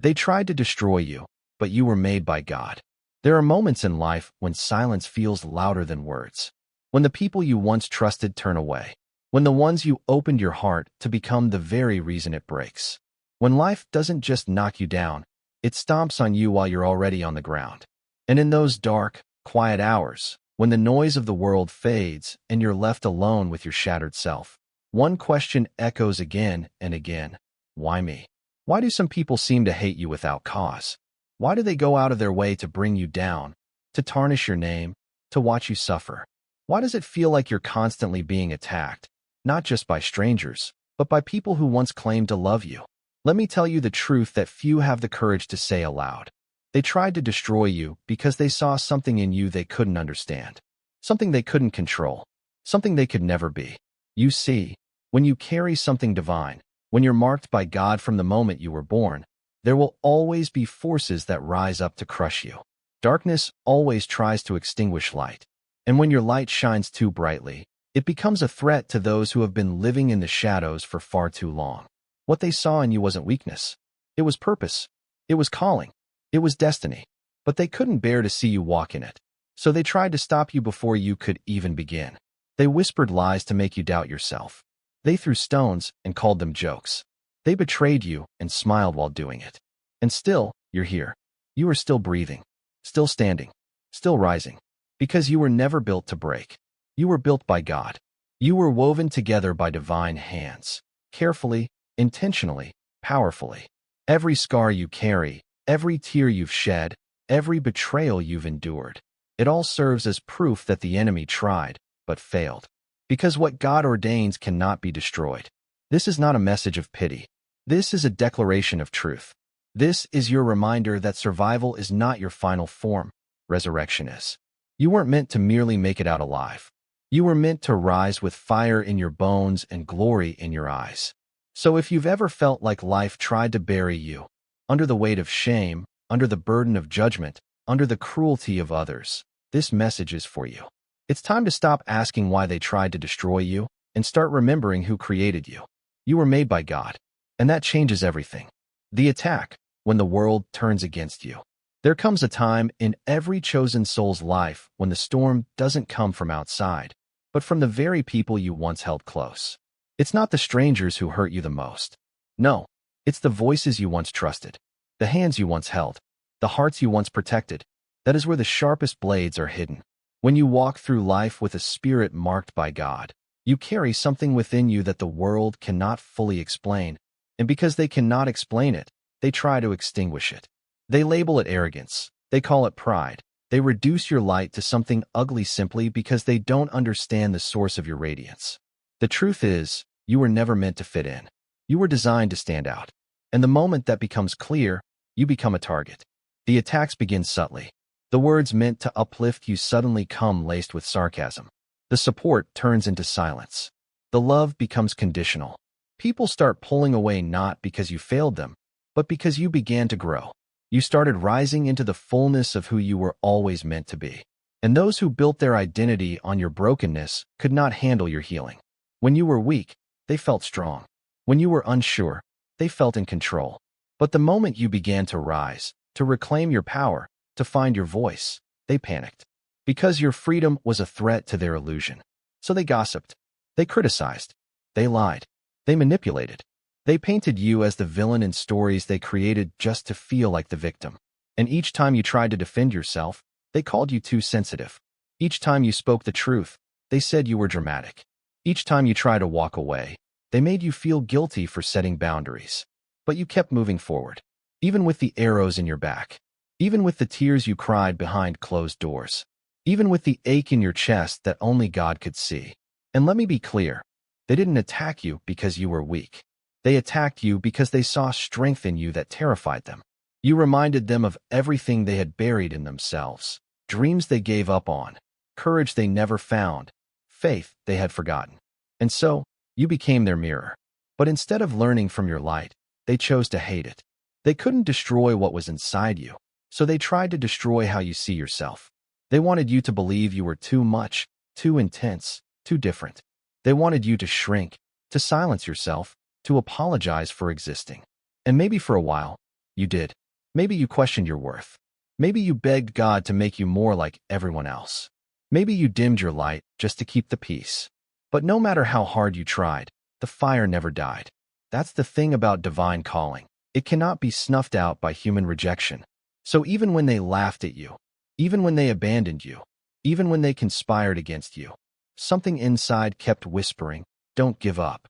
They tried to destroy you, but you were made by God. There are moments in life when silence feels louder than words. When the people you once trusted turn away. When the ones you opened your heart to become the very reason it breaks. When life doesn't just knock you down, it stomps on you while you're already on the ground. And in those dark, quiet hours, when the noise of the world fades and you're left alone with your shattered self, one question echoes again and again. Why me? Why do some people seem to hate you without cause? Why do they go out of their way to bring you down, to tarnish your name, to watch you suffer? Why does it feel like you're constantly being attacked, not just by strangers, but by people who once claimed to love you? Let me tell you the truth that few have the courage to say aloud. They tried to destroy you because they saw something in you they couldn't understand, something they couldn't control, something they could never be. You see, when you carry something divine, when you're marked by God from the moment you were born, there will always be forces that rise up to crush you. Darkness always tries to extinguish light. And when your light shines too brightly, it becomes a threat to those who have been living in the shadows for far too long. What they saw in you wasn't weakness. It was purpose. It was calling. It was destiny. But they couldn't bear to see you walk in it. So they tried to stop you before you could even begin. They whispered lies to make you doubt yourself. They threw stones and called them jokes. They betrayed you and smiled while doing it. And still, you're here. You are still breathing, still standing, still rising. Because you were never built to break. You were built by God. You were woven together by divine hands. Carefully, intentionally, powerfully. Every scar you carry, every tear you've shed, every betrayal you've endured, it all serves as proof that the enemy tried, but failed. Because what God ordains cannot be destroyed. This is not a message of pity. This is a declaration of truth. This is your reminder that survival is not your final form. Resurrection is. You weren't meant to merely make it out alive. You were meant to rise with fire in your bones and glory in your eyes. So if you've ever felt like life tried to bury you, under the weight of shame, under the burden of judgment, under the cruelty of others, this message is for you. It's time to stop asking why they tried to destroy you and start remembering who created you. You were made by God, and that changes everything. The attack, when the world turns against you. There comes a time in every chosen soul's life when the storm doesn't come from outside, but from the very people you once held close. It's not the strangers who hurt you the most. No, it's the voices you once trusted, the hands you once held, the hearts you once protected. That is where the sharpest blades are hidden. When you walk through life with a spirit marked by God, you carry something within you that the world cannot fully explain, and because they cannot explain it, they try to extinguish it. They label it arrogance. They call it pride. They reduce your light to something ugly simply because they don't understand the source of your radiance. The truth is, you were never meant to fit in. You were designed to stand out. And the moment that becomes clear, you become a target. The attacks begin subtly. The words meant to uplift you suddenly come laced with sarcasm. The support turns into silence. The love becomes conditional. People start pulling away not because you failed them, but because you began to grow. You started rising into the fullness of who you were always meant to be. And those who built their identity on your brokenness could not handle your healing. When you were weak, they felt strong. When you were unsure, they felt in control. But the moment you began to rise, to reclaim your power, to find your voice, they panicked. Because your freedom was a threat to their illusion. So they gossiped. They criticized. They lied. They manipulated. They painted you as the villain in stories they created just to feel like the victim. And each time you tried to defend yourself, they called you too sensitive. Each time you spoke the truth, they said you were dramatic. Each time you tried to walk away, they made you feel guilty for setting boundaries. But you kept moving forward, even with the arrows in your back. Even with the tears you cried behind closed doors. Even with the ache in your chest that only God could see. And let me be clear, they didn't attack you because you were weak. They attacked you because they saw strength in you that terrified them. You reminded them of everything they had buried in themselves, dreams they gave up on, courage they never found, faith they had forgotten. And so, you became their mirror. But instead of learning from your light, they chose to hate it. They couldn't destroy what was inside you. So they tried to destroy how you see yourself. They wanted you to believe you were too much, too intense, too different. They wanted you to shrink, to silence yourself, to apologize for existing. And maybe for a while, You did. Maybe you questioned your worth. Maybe you begged God to make you more like everyone else. Maybe you dimmed your light just to keep the peace. But no matter how hard you tried, the fire never died. That's the thing about divine calling. It cannot be snuffed out by human rejection. So even when they laughed at you, even when they abandoned you, even when they conspired against you, something inside kept whispering, "Don't give up."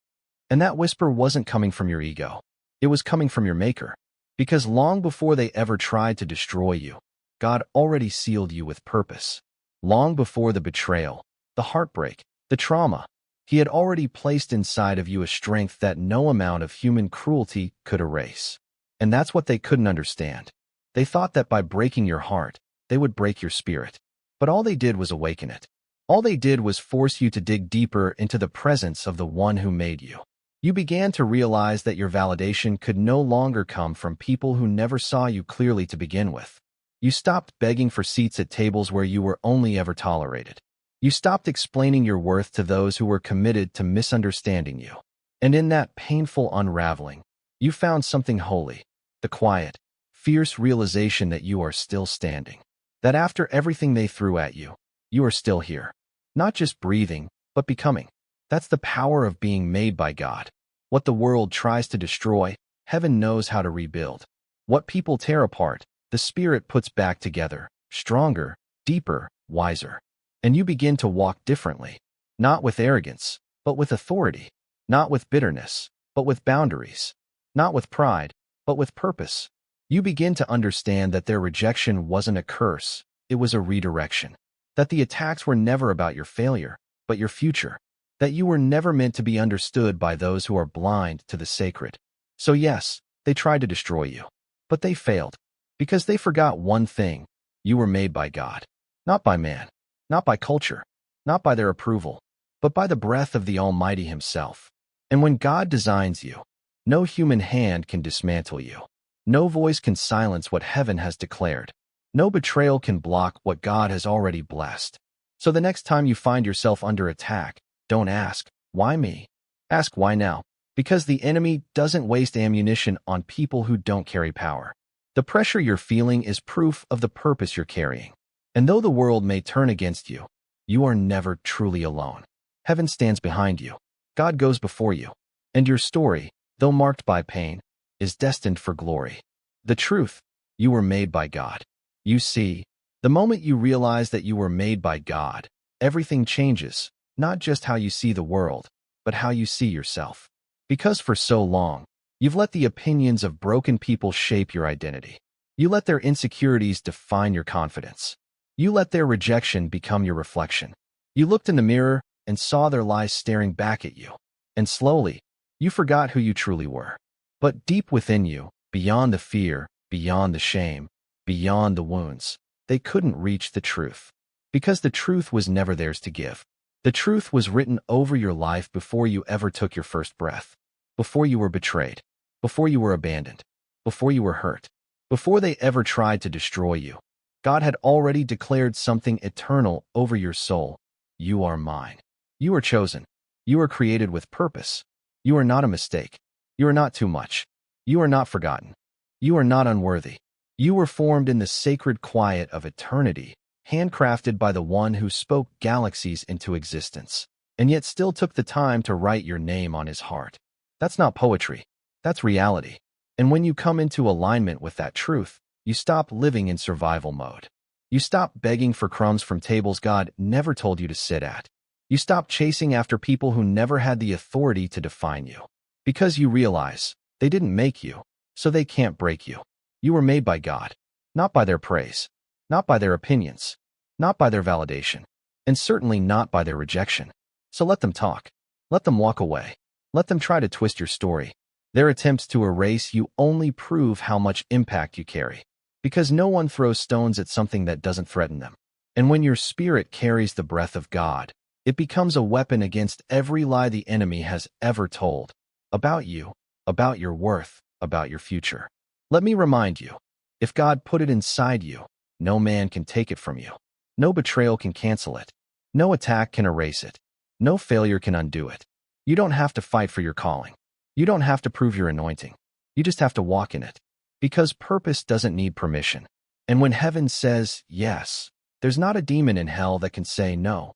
And that whisper wasn't coming from your ego. It was coming from your Maker. Because long before they ever tried to destroy you, God already sealed you with purpose. Long before the betrayal, the heartbreak, the trauma, He had already placed inside of you a strength that no amount of human cruelty could erase. And that's what they couldn't understand. They thought that by breaking your heart, they would break your spirit. But all they did was awaken it. All they did was force you to dig deeper into the presence of the one who made you. You began to realize that your validation could no longer come from people who never saw you clearly to begin with. You stopped begging for seats at tables where you were only ever tolerated. You stopped explaining your worth to those who were committed to misunderstanding you. And in that painful unraveling, you found something holy, the quiet, fierce realization that you are still standing. That after everything they threw at you, you are still here. Not just breathing, but becoming. That's the power of being made by God. What the world tries to destroy, heaven knows how to rebuild. What people tear apart, the Spirit puts back together, stronger, deeper, wiser. And you begin to walk differently, not with arrogance, but with authority, not with bitterness, but with boundaries, not with pride, but with purpose. You begin to understand that their rejection wasn't a curse, it was a redirection. That the attacks were never about your failure, but your future. That you were never meant to be understood by those who are blind to the sacred. So yes, they tried to destroy you. But they failed. Because they forgot one thing. You were made by God. Not by man. Not by culture. Not by their approval. But by the breath of the Almighty Himself. And when God designs you, no human hand can dismantle you. No voice can silence what heaven has declared. No betrayal can block what God has already blessed. So the next time you find yourself under attack, don't ask, "Why me?" Ask, "Why now?" Because the enemy doesn't waste ammunition on people who don't carry power. The pressure you're feeling is proof of the purpose you're carrying. And though the world may turn against you, you are never truly alone. Heaven stands behind you. God goes before you. And your story, though marked by pain, is destined for glory. The truth, you were made by God. You see, the moment you realize that you were made by God, everything changes. Not just how you see the world, but how you see yourself. Because for so long, you've let the opinions of broken people shape your identity. You let their insecurities define your confidence. You let their rejection become your reflection. You looked in the mirror and saw their lies staring back at you. And slowly, you forgot who you truly were. But deep within you, beyond the fear, beyond the shame, beyond the wounds, they couldn't reach the truth. Because the truth was never theirs to give. The truth was written over your life before you ever took your first breath, before you were betrayed, before you were abandoned, before you were hurt, before they ever tried to destroy you. God had already declared something eternal over your soul. You are mine. You are chosen. You are created with purpose. You are not a mistake. You are not too much. You are not forgotten. You are not unworthy. You were formed in the sacred quiet of eternity, handcrafted by the one who spoke galaxies into existence, and yet still took the time to write your name on His heart. That's not poetry. That's reality. And when you come into alignment with that truth, you stop living in survival mode. You stop begging for crumbs from tables God never told you to sit at. You stop chasing after people who never had the authority to define you. Because you realize they didn't make you, so they can't break you. You were made by God, not by their praise. Not by their opinions, not by their validation, and certainly not by their rejection. So let them talk. Let them walk away. Let them try to twist your story. Their attempts to erase you only prove how much impact you carry. Because no one throws stones at something that doesn't threaten them. And when your spirit carries the breath of God, it becomes a weapon against every lie the enemy has ever told. About you, about your worth, about your future. Let me remind you, if God put it inside you, no man can take it from you. No betrayal can cancel it. No attack can erase it. No failure can undo it. You don't have to fight for your calling. You don't have to prove your anointing. You just have to walk in it. Because purpose doesn't need permission. And when heaven says yes, there's not a demon in hell that can say no.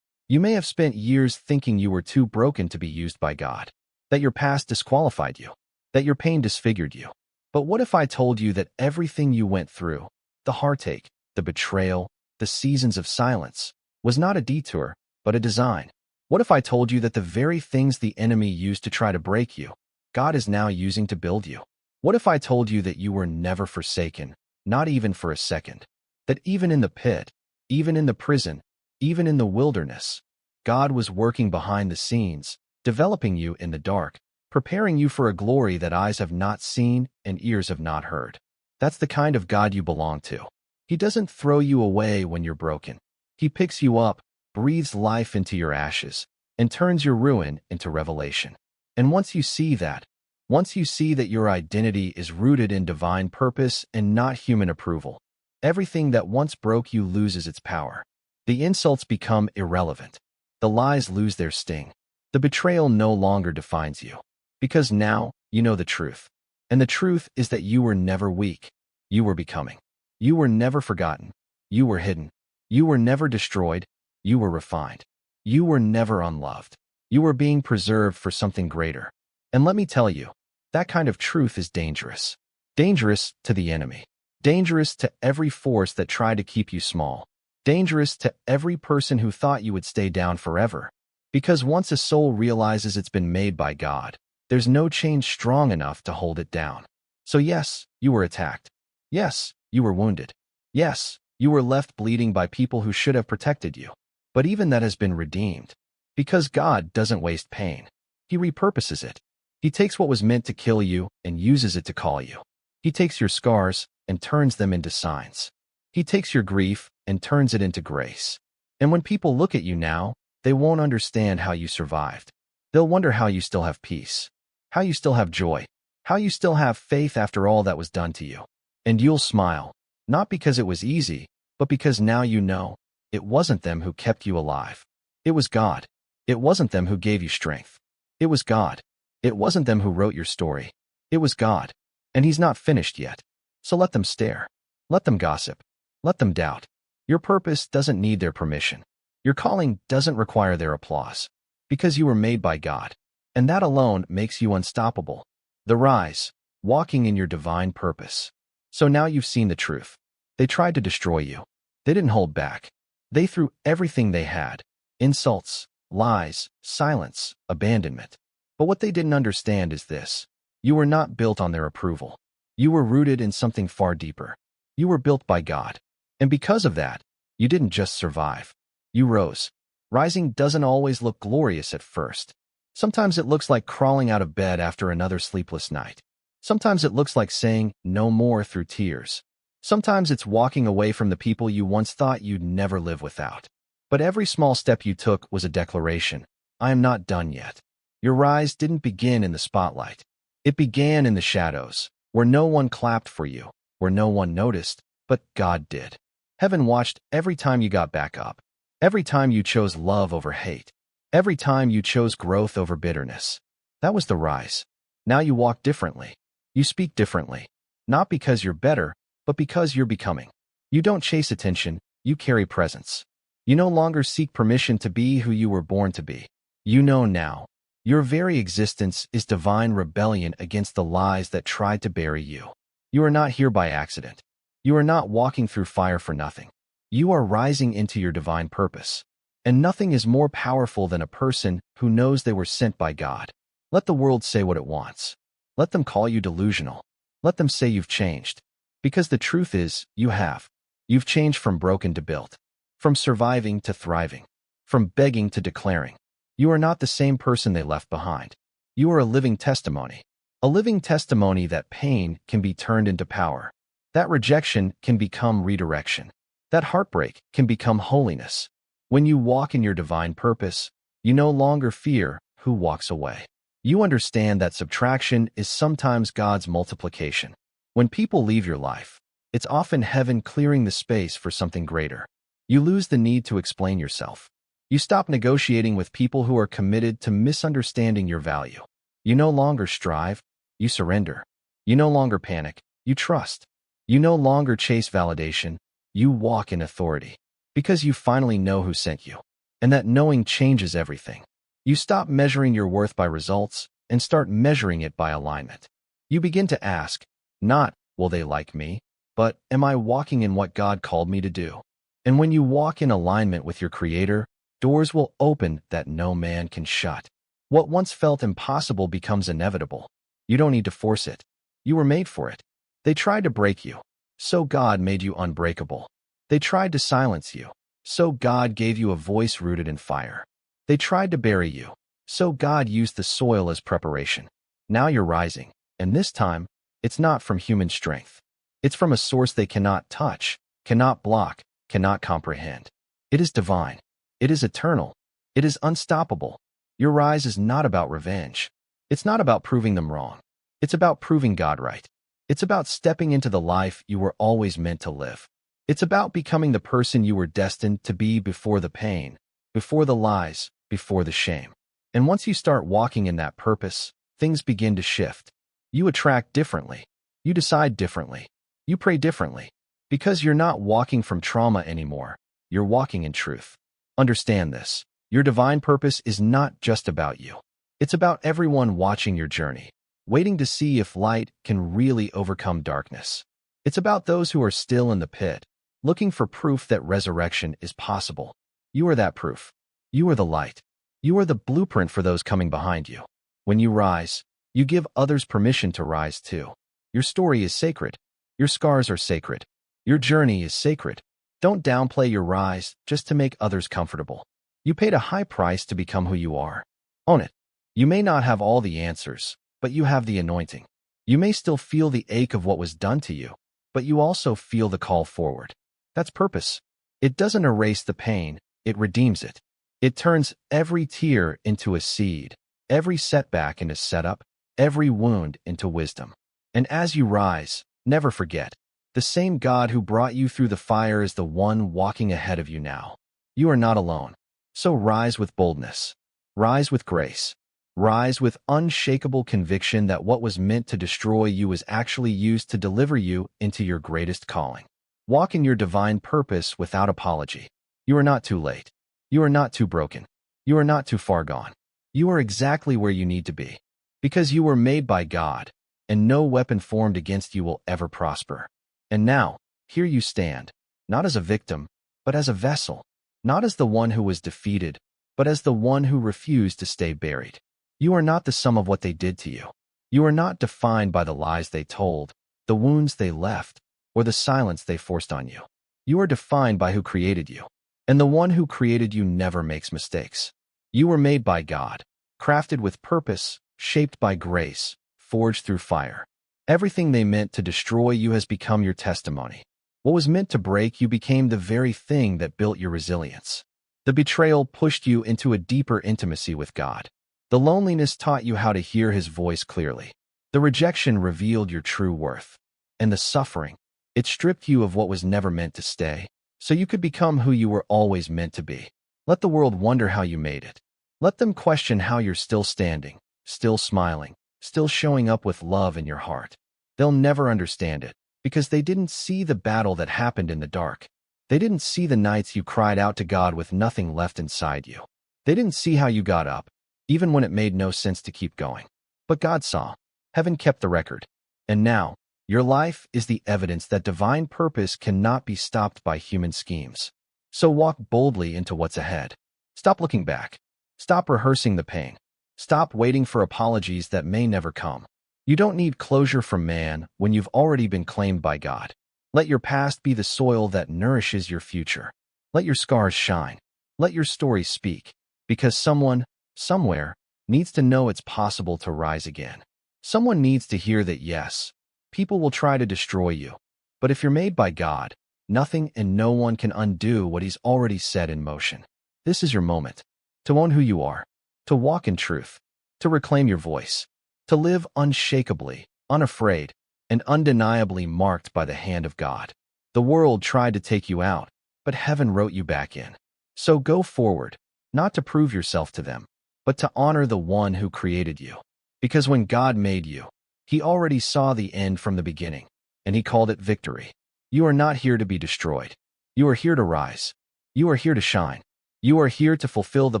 You may have spent years thinking you were too broken to be used by God, that your past disqualified you, that your pain disfigured you. But what if I told you that everything you went through, the heartache, the betrayal, the seasons of silence, was not a detour, but a design? What if I told you that the very things the enemy used to try to break you, God is now using to build you? What if I told you that you were never forsaken, not even for a second? That even in the pit, even in the prison, even in the wilderness, God was working behind the scenes, developing you in the dark, preparing you for a glory that eyes have not seen and ears have not heard. That's the kind of God you belong to. He doesn't throw you away when you're broken. He picks you up, breathes life into your ashes, and turns your ruin into revelation. And once you see that your identity is rooted in divine purpose and not human approval, everything that once broke you loses its power. The insults become irrelevant. The lies lose their sting. The betrayal no longer defines you. Because now you know the truth. And the truth is that you were never weak. You were becoming. You were never forgotten. You were hidden. You were never destroyed. You were refined. You were never unloved. You were being preserved for something greater. And let me tell you, that kind of truth is dangerous. Dangerous to the enemy. Dangerous to every force that tried to keep you small. Dangerous to every person who thought you would stay down forever. Because once a soul realizes it's been made by God, there's no chain strong enough to hold it down. So yes, you were attacked. Yes, you were wounded. Yes, you were left bleeding by people who should have protected you. But even that has been redeemed. Because God doesn't waste pain. He repurposes it. He takes what was meant to kill you and uses it to call you. He takes your scars and turns them into signs. He takes your grief and turns it into grace. And when people look at you now, they won't understand how you survived. They'll wonder how you still have peace, how you still have joy, how you still have faith after all that was done to you. And you'll smile, not because it was easy, but because now you know it wasn't them who kept you alive. It was God. It wasn't them who gave you strength. It was God. It wasn't them who wrote your story. It was God. And He's not finished yet. So let them stare. Let them gossip. Let them doubt. Your purpose doesn't need their permission. Your calling doesn't require their applause. Because you were made by God. And that alone makes you unstoppable. The rise, walking in your divine purpose. So now you've seen the truth. They tried to destroy you. They didn't hold back. They threw everything they had. Insults, lies, silence, abandonment. But what they didn't understand is this. You were not built on their approval. You were rooted in something far deeper. You were built by God. And because of that, you didn't just survive. You rose. Rising doesn't always look glorious at first. Sometimes it looks like crawling out of bed after another sleepless night. Sometimes it looks like saying no more through tears. Sometimes it's walking away from the people you once thought you'd never live without. But every small step you took was a declaration. I am not done yet. Your rise didn't begin in the spotlight. It began in the shadows, where no one clapped for you, where no one noticed, but God did. Heaven watched every time you got back up, every time you chose love over hate, every time you chose growth over bitterness. That was the rise. Now you walk differently. You speak differently. Not because you're better, but because you're becoming. You don't chase attention, you carry presence. You no longer seek permission to be who you were born to be. You know now. Your very existence is divine rebellion against the lies that tried to bury you. You are not here by accident. You are not walking through fire for nothing. You are rising into your divine purpose. And nothing is more powerful than a person who knows they were sent by God. Let the world say what it wants. Let them call you delusional. Let them say you've changed. Because the truth is, you have. You've changed from broken to built. From surviving to thriving. From begging to declaring. You are not the same person they left behind. You are a living testimony. A living testimony that pain can be turned into power. That rejection can become redirection. That heartbreak can become holiness. When you walk in your divine purpose, you no longer fear who walks away. You understand that subtraction is sometimes God's multiplication. When people leave your life, it's often heaven clearing the space for something greater. You lose the need to explain yourself. You stop negotiating with people who are committed to misunderstanding your value. You no longer strive, you surrender. You no longer panic, You trust. You no longer chase validation. You walk in authority. Because you finally know who sent you. And that knowing changes everything. You stop measuring your worth by results and start measuring it by alignment. You begin to ask, not, will they like me, but am I walking in what God called me to do? And when you walk in alignment with your Creator, doors will open that no man can shut. What once felt impossible becomes inevitable. You don't need to force it. You were made for it. They tried to break you, so God made you unbreakable. They tried to silence you, so God gave you a voice rooted in fire. They tried to bury you, so God used the soil as preparation. Now you're rising, and this time, it's not from human strength. It's from a source they cannot touch, cannot block, cannot comprehend. It is divine. It is eternal. It is unstoppable. Your rise is not about revenge. It's not about proving them wrong. It's about proving God right. It's about stepping into the life you were always meant to live. It's about becoming the person you were destined to be before the pain, before the lies, before the shame. And once you start walking in that purpose, things begin to shift. You attract differently. You decide differently. You pray differently. Because you're not walking from trauma anymore. You're walking in truth. Understand this. Your divine purpose is not just about you. It's about everyone watching your journey, waiting to see if light can really overcome darkness. It's about those who are still in the pit, looking for proof that resurrection is possible. You are that proof. You are the light. You are the blueprint for those coming behind you. When you rise, you give others permission to rise too. Your story is sacred. Your scars are sacred. Your journey is sacred. Don't downplay your rise just to make others comfortable. You paid a high price to become who you are. Own it. You may not have all the answers, but you have the anointing. You may still feel the ache of what was done to you, but you also feel the call forward. That's purpose. It doesn't erase the pain, it redeems it. It turns every tear into a seed, every setback into setup, every wound into wisdom. And as you rise, never forget, the same God who brought you through the fire is the one walking ahead of you now. You are not alone. So rise with boldness. Rise with grace. Rise with unshakable conviction that what was meant to destroy you was actually used to deliver you into your greatest calling. Walk in your divine purpose without apology. You are not too late. You are not too broken. You are not too far gone. You are exactly where you need to be. Because you were made by God, and no weapon formed against you will ever prosper. And now, here you stand, not as a victim, but as a vessel. Not as the one who was defeated, but as the one who refused to stay buried. You are not the sum of what they did to you. You are not defined by the lies they told, the wounds they left, or the silence they forced on you. You are defined by who created you. And the one who created you never makes mistakes. You were made by God, crafted with purpose, shaped by grace, forged through fire. Everything they meant to destroy you has become your testimony. What was meant to break you became the very thing that built your resilience. The betrayal pushed you into a deeper intimacy with God. The loneliness taught you how to hear His voice clearly. The rejection revealed your true worth. And the suffering, it stripped you of what was never meant to stay, so you could become who you were always meant to be. Let the world wonder how you made it. Let them question how you're still standing, still smiling, still showing up with love in your heart. They'll never understand it, because they didn't see the battle that happened in the dark. They didn't see the nights you cried out to God with nothing left inside you. They didn't see how you got up, even when it made no sense to keep going. But God saw. Heaven kept the record. And now, your life is the evidence that divine purpose cannot be stopped by human schemes. So walk boldly into what's ahead. Stop looking back. Stop rehearsing the pain. Stop waiting for apologies that may never come. You don't need closure from man when you've already been claimed by God. Let your past be the soil that nourishes your future. Let your scars shine. Let your story speak. Because someone, somewhere, needs to know it's possible to rise again. Someone needs to hear that yes, people will try to destroy you. But if you're made by God, nothing and no one can undo what He's already set in motion. This is your moment. To own who you are. To walk in truth. To reclaim your voice. To live unshakably, unafraid, and undeniably marked by the hand of God. The world tried to take you out, but heaven wrote you back in. So go forward, not to prove yourself to them, but to honor the one who created you. Because when God made you, He already saw the end from the beginning. and he called it victory. You are not here to be destroyed. You are here to rise. You are here to shine. You are here to fulfill the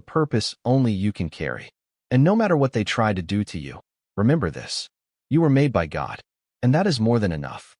purpose only you can carry. And no matter what they try to do to you, remember this. You were made by God, and that is more than enough.